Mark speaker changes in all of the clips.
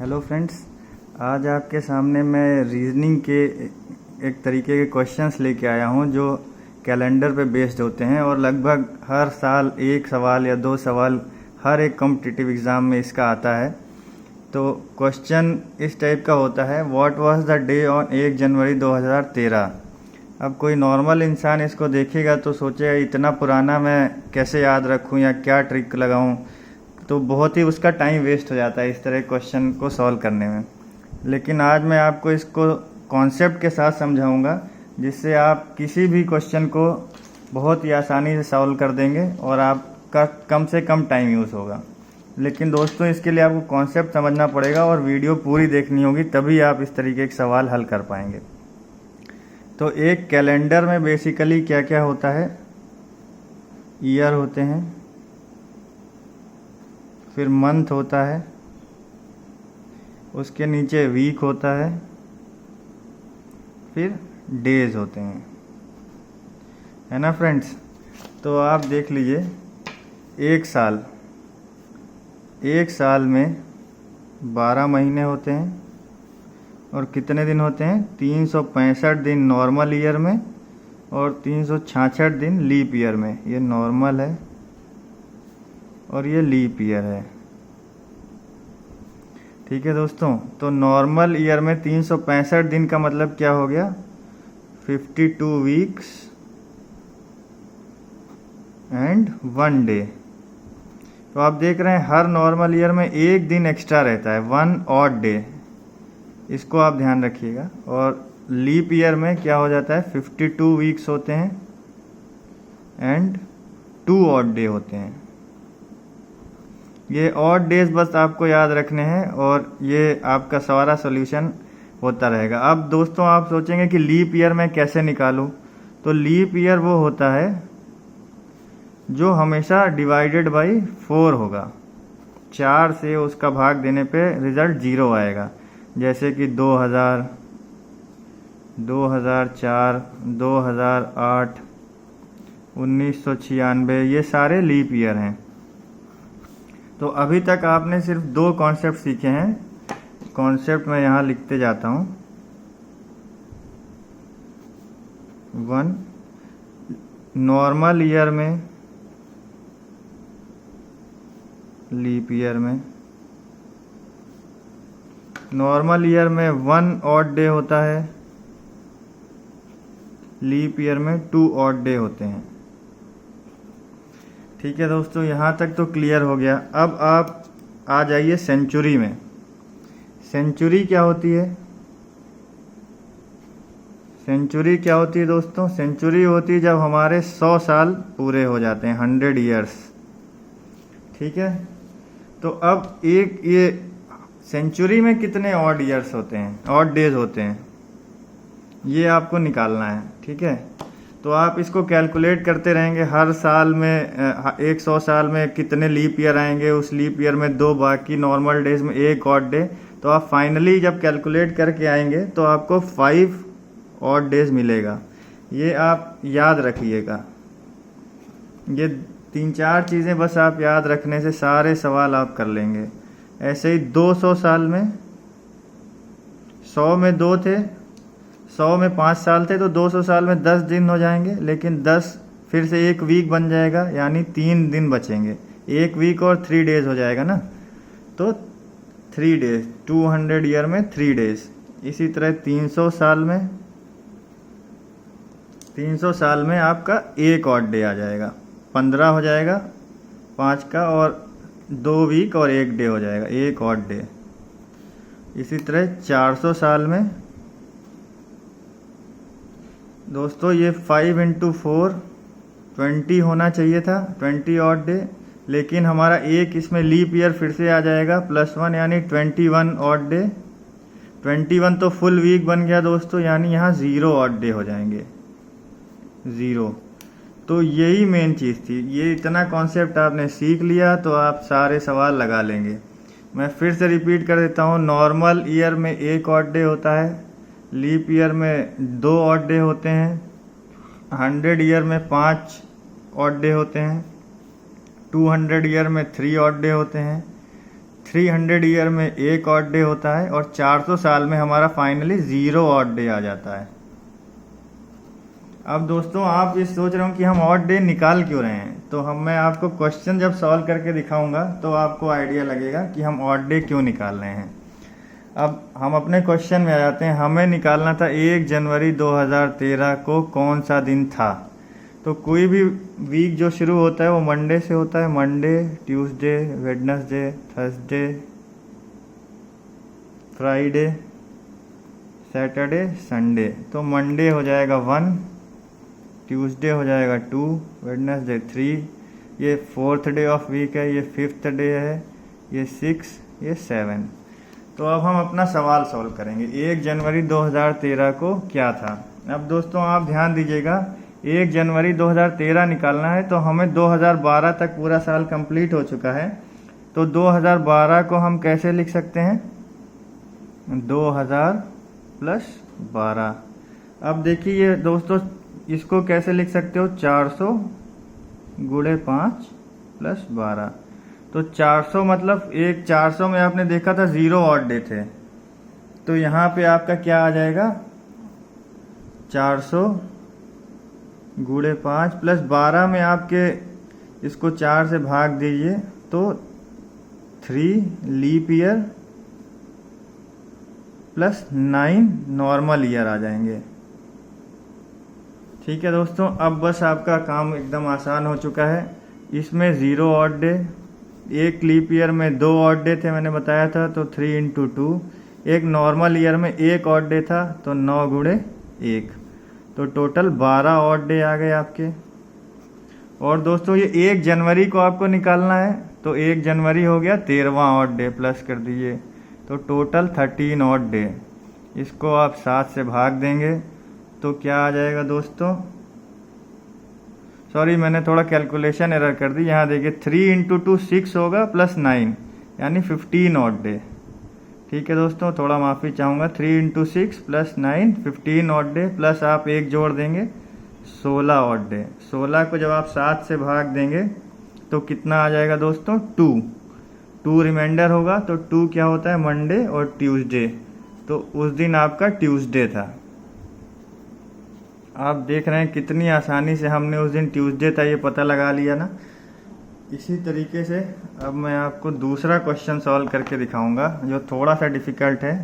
Speaker 1: Hello friends, आज आपके सामने मैं रीजनिंग के एक तरीके के क्वेश्चंस लेके आया हूं जो कैलेंडर पे बेस्ड होते हैं और लगभग हर साल एक सवाल या दो सवाल हर एक कॉम्पिटिटिव एग्ज़ाम में इसका आता है। तो क्वेश्चन इस टाइप का होता है, what was the day on 1 जनवरी 2013। अब कोई नॉर्मल इंसान इसको देखेगा तो सोचेगा इतना पुराना मैं कैसे याद रखूं या क्या ट्रिक लगाऊं, तो बहुत ही उसका टाइम वेस्ट हो जाता है इस तरह क्वेश्चन को सॉल्व करने में। लेकिन आज मैं आपको इसको कॉन्सेप्ट के साथ समझाऊंगा जिससे आप किसी भी क्वेश्चन को बहुत ही आसानी से सॉल्व कर देंगे और आपका कम से कम टाइम यूज़ होगा। लेकिन दोस्तों, इसके लिए आपको कॉन्सेप्ट समझना पड़ेगा और वीडियो पूरी देखनी होगी, तभी आप इस तरीके के सवाल हल कर पाएंगे। तो एक कैलेंडर में बेसिकली क्या क्या होता है, ईयर होते हैं, फिर मंथ होता है, उसके नीचे वीक होता है, फिर डेज होते हैं, है ना फ्रेंड्स। तो आप देख लीजिए, एक साल में 12 महीने होते हैं और कितने दिन होते हैं, 365 दिन नॉर्मल ईयर में और 366 दिन लीप ईयर में। ये नॉर्मल है और ये लीप ईयर है, ठीक है दोस्तों। तो नॉर्मल ईयर में 365 दिन का मतलब क्या हो गया, 52 वीक्स एंड 1 डे। तो आप देख रहे हैं हर नॉर्मल ईयर में एक दिन एक्स्ट्रा रहता है, 1 ऑड डे, इसको आप ध्यान रखिएगा। और लीप ईयर में क्या हो जाता है, 52 वीक्स होते हैं एंड 2 ऑड डे होते हैं। ये ऑड डेज बस आपको याद रखने हैं और ये आपका सारा सॉल्यूशन होता रहेगा। अब दोस्तों, आप सोचेंगे कि लीप ईयर में कैसे निकालूं, तो लीप ईयर वो होता है जो हमेशा डिवाइडेड बाई 4 होगा। 4 से उसका भाग देने पे रिजल्ट 0 आएगा, जैसे कि 2000, 2004, 2008, 1996, ये सारे लीप ईयर हैं। तो अभी तक आपने सिर्फ 2 कॉन्सेप्ट सीखे हैं। कॉन्सेप्ट मैं यहाँ लिखते जाता हूँ। 1, नॉर्मल ईयर में, लीप ईयर में, नॉर्मल ईयर में 1 ऑड डे होता है, लीप ईयर में 2 ऑड डे होते हैं। ठीक है दोस्तों, यहाँ तक तो क्लियर हो गया। अब आप आ जाइए सेंचुरी में। सेंचुरी क्या होती है, सेंचुरी क्या होती है दोस्तों, सेंचुरी होती है जब हमारे 100 साल पूरे हो जाते हैं, 100 ईयर्स। ठीक है, तो अब एक ये सेंचुरी में कितने ऑड ईयर्स होते हैं, ऑड डेज होते हैं, ये आपको निकालना है। ठीक है, तो आप इसको कैलकुलेट करते रहेंगे। हर साल में 100 साल में कितने लीप ईयर आएंगे, उस लीप ईयर में 2, बाकी नॉर्मल डेज में 1 ऑड डे। तो आप फाइनली जब कैलकुलेट करके आएंगे तो आपको 5 ऑड डेज मिलेगा। ये आप याद रखिएगा। ये 3-4 चीज़ें बस आप याद रखने से सारे सवाल आप कर लेंगे। ऐसे ही 200 साल में, 100 में 2 थे, 100 में 5 साल थे, तो 200 साल में 10 दिन हो जाएंगे, लेकिन 10 फिर से 1 वीक बन जाएगा, यानी 3 दिन बचेंगे। 1 वीक और 3 डेज हो जाएगा ना, तो 3 डेज, 200 ईयर में 3 डेज। इसी तरह 300 साल में आपका 1 ऑड डे आ जाएगा, 15 हो जाएगा 5 का, और 2 वीक और 1 डे हो जाएगा, 1 ऑड डे। इसी तरह 400 साल में दोस्तों, ये 5 × 4 20 होना चाहिए था, 20 ऑड डे, लेकिन हमारा एक इसमें लीप ईयर फिर से आ जाएगा +1, यानी 21 ऑड डे। 21 तो फुल वीक बन गया दोस्तों, यानी यहाँ 0 ऑड डे हो जाएंगे, 0। तो यही मेन चीज़ थी। ये इतना कॉन्सेप्ट आपने सीख लिया तो आप सारे सवाल लगा लेंगे। मैं फिर से रिपीट कर देता हूँ, नॉर्मल ईयर में 1 ऑड डे होता है, लीप ईयर में 2 ऑड डे होते हैं, 100 ईयर में 5 ऑड डे होते हैं, 200 ईयर में 3 ऑड डे होते हैं, 300 ईयर में एक ऑड डे होता है और 400 साल में हमारा फाइनली 0 ऑड डे आ जाता है। अब दोस्तों आप ये सोच रहे हो कि हम ऑड डे निकाल क्यों रहे हैं, तो मैं आपको क्वेश्चन जब सॉल्व करके दिखाऊंगा तो आपको आइडिया लगेगा कि हम ऑड डे क्यों निकाल रहे हैं। अब हम अपने क्वेश्चन में आ जाते हैं। हमें निकालना था 1 जनवरी 2013 को कौन सा दिन था। तो कोई भी वीक जो शुरू होता है वो मंडे से होता है। Monday, Tuesday, Wednesday, Thursday, Friday, Saturday, Sunday. तो मंडे हो जाएगा 1, ट्यूसडे हो जाएगा 2, वेडनेसडे 3, ये 4th डे ऑफ वीक है, ये 5th डे है, ये 6, ये 7। तो अब हम अपना सवाल सॉल्व करेंगे। 1 जनवरी 2013 को क्या था। अब दोस्तों आप ध्यान दीजिएगा, 1 जनवरी 2013 निकालना है तो हमें 2012 तक पूरा साल कंप्लीट हो चुका है। तो 2012 को हम कैसे लिख सकते हैं, 2000 + 12। अब देखिए ये दोस्तों इसको कैसे लिख सकते हो, 400 × 5 + 12। तो 400 मतलब 400 में आपने देखा था 0 ऑड डे थे, तो यहाँ पे आपका क्या आ जाएगा, 400 × 5 + 12 में आपके इसको 4 से भाग दीजिए तो 3 लीप ईयर + 9 नॉर्मल ईयर आ जाएंगे। ठीक है दोस्तों, अब बस आपका काम एकदम आसान हो चुका है। इसमें 0 ऑड डे, एक लीप ईयर में 2 ऑड डे थे मैंने बताया था, तो 3 × 2, एक नॉर्मल ईयर में 1 ऑड डे था तो 9 × 1, तो टोटल 12 ऑड डे आ गए आपके। और दोस्तों ये 1 जनवरी को आपको निकालना है, तो 1 जनवरी हो गया 13वां ऑड डे, प्लस कर दीजिए तो टोटल 13 ऑड डे। इसको आप 7 से भाग देंगे तो क्या आ जाएगा दोस्तों, सॉरी मैंने थोड़ा कैलकुलेशन एरर कर दी। यहाँ देखिए 3 × 2 6 होगा + 9 यानी 15 ऑड डे। ठीक है दोस्तों, थोड़ा माफ़ी चाहूँगा। 3 × 6 + 9 15 ऑड डे, प्लस आप एक जोड़ देंगे 16 ऑड डे। 16 को जब आप 7 से भाग देंगे तो कितना आ जाएगा दोस्तों, 2 रिमाइंडर होगा। तो 2 क्या होता है, मंडे और ट्यूसडे, तो उस दिन आपका ट्यूसडे था। आप देख रहे हैं कितनी आसानी से हमने उस दिन ट्यूसडे था ये पता लगा लिया ना। इसी तरीके से अब मैं आपको दूसरा क्वेश्चन सॉल्व करके दिखाऊंगा जो थोड़ा सा डिफ़िकल्ट है,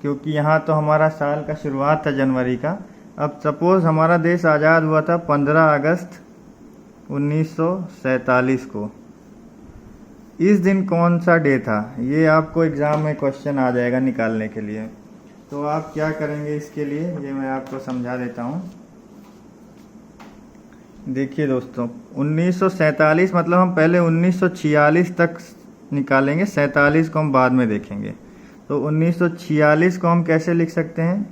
Speaker 1: क्योंकि यहाँ तो हमारा साल का शुरुआत था जनवरी का। अब सपोज़ हमारा देश आज़ाद हुआ था 15 अगस्त 1947 को। इस दिन कौन सा डे था, ये आपको एग्ज़ाम में क्वेश्चन आ जाएगा निकालने के लिए। तो आप क्या करेंगे इसके लिए, ये मैं आपको समझा देता हूँ। देखिए दोस्तों 1947 मतलब हम पहले 1946 तक निकालेंगे, 47 को हम बाद में देखेंगे। तो 1946 को हम कैसे लिख सकते हैं,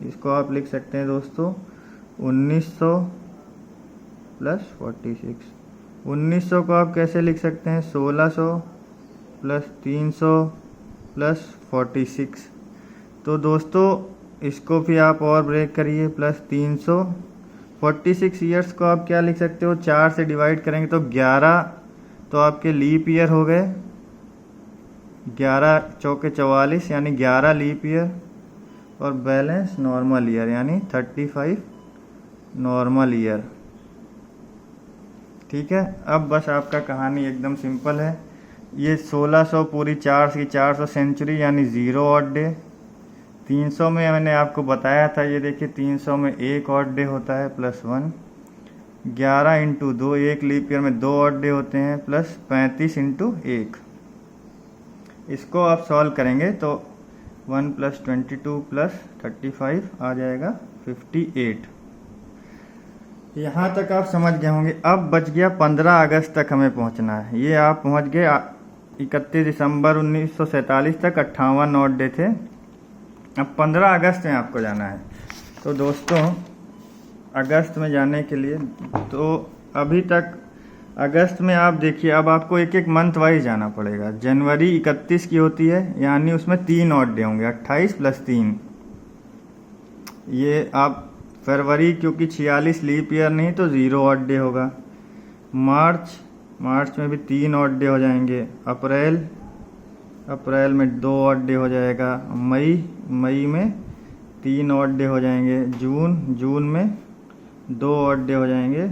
Speaker 1: इसको आप लिख सकते हैं दोस्तों 1900 + 46। 1900 को आप कैसे लिख सकते हैं, 1600 + 300 + 46। तो दोस्तों इसको भी आप और ब्रेक करिए, +300। 46 ईयर्स को आप क्या लिख सकते हो, 4 से डिवाइड करेंगे तो 11, तो आपके लीप ईयर हो गए 11 चौके 44 यानी 11 लीप ईयर, और बैलेंस नॉर्मल ईयर यानी 35 नॉर्मल ईयर। ठीक है, अब बस आपका कहानी एकदम सिंपल है। ये 1600 पूरी 4 की 400 सेंचुरी यानी 0 ऑड डे। 300 में मैंने आपको बताया था, ये देखिए 300 में 1 ऑड डे होता है +1। 11 × 2, एक लीप ईयर में 2 ऑड डे होते हैं, प्लस 35 × 1। इसको आप सॉल्व करेंगे तो 1 + 22 + 35 आ जाएगा 58। यहाँ तक आप समझ गए होंगे। अब बच गया 15 अगस्त तक हमें पहुँचना है। ये आप पहुँच गए 31 दिसंबर 1947 तक 58 ऑड डे थे। अब 15 अगस्त में आपको जाना है। तो दोस्तों अगस्त में जाने के लिए तो अभी तक अगस्त में आप देखिए, अब आपको एक एक मंथ वाइज जाना पड़ेगा। जनवरी 31 की होती है यानी उसमें 3 ऑड डे होंगे, 28 + 3। ये आप फरवरी क्योंकि 46 लीप ईयर नहीं तो 0 ऑड डे होगा। मार्च में भी 3 ऑड डे हो जाएंगे। अप्रैल अप्रैल में 2 ऑड डे हो जाएगा, मई में 3 ऑड डे हो जाएंगे, जून में 2 ऑड डे हो जाएंगे,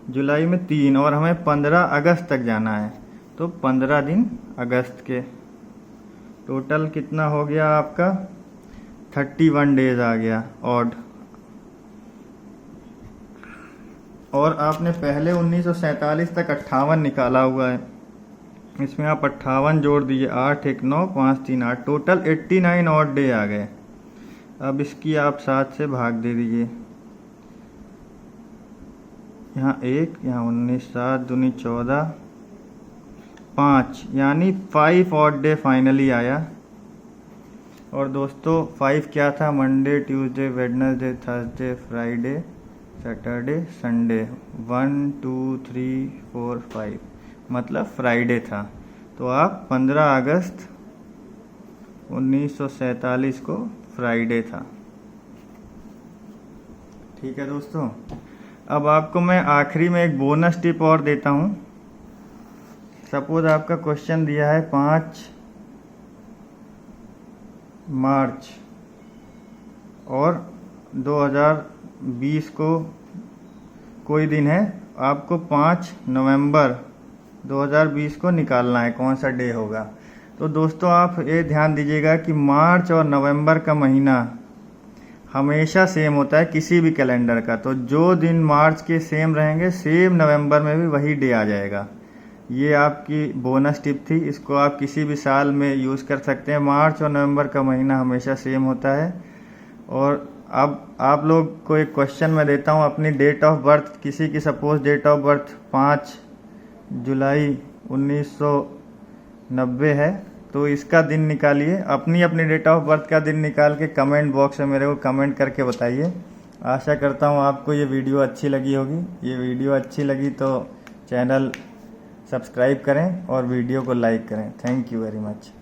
Speaker 1: जुलाई में 3, और हमें 15 अगस्त तक जाना है, तो 15 दिन अगस्त के। टोटल कितना हो गया आपका? 31 डेज आ गया ऑड। और आपने पहले 1947 तक 58 निकाला हुआ है, इसमें आप 58 जोड़ दीजिए, 8 1 9 5 3 8, टोटल 89 ऑड डे आ गए। अब इसकी आप 7 से भाग दे दीजिए, यहाँ 1, यहाँ 19, 7 दूनी 14, 5, यानी 5 ऑड डे फाइनली आया। और दोस्तों 5 क्या था? Monday, Tuesday, Wednesday, Thursday, Friday, Saturday, Sunday, 1 2 3 4 5, मतलब फ्राइडे था। तो आप 15 अगस्त 1947 को फ्राइडे था। ठीक है दोस्तों, अब आपको मैं आखिरी में एक बोनस टिप और देता हूँ। सपोज आपका क्वेश्चन दिया है 5 मार्च और 2020 को कोई दिन है, आपको 5 नवंबर 2020 को निकालना है, कौन सा डे होगा। तो दोस्तों आप ये ध्यान दीजिएगा कि मार्च और नवंबर का महीना हमेशा सेम होता है किसी भी कैलेंडर का, तो जो दिन मार्च के सेम रहेंगे सेम नवंबर में भी वही डे आ जाएगा। ये आपकी बोनस टिप थी, इसको आप किसी भी साल में यूज़ कर सकते हैं। मार्च और नवंबर का महीना हमेशा सेम होता है। और अब आप लोग को एक क्वेश्चन मैं देता हूँ, अपनी डेट ऑफ बर्थ, किसी की सपोज डेट ऑफ बर्थ 5 जुलाई 1990 है, तो इसका दिन निकालिए, अपनी डेट ऑफ बर्थ का दिन निकाल के कमेंट बॉक्स में मेरे को कमेंट करके बताइए। आशा करता हूँ आपको ये वीडियो अच्छी लगी होगी। ये वीडियो अच्छी लगी तो चैनल सब्सक्राइब करें और वीडियो को लाइक करें। Thank you very much.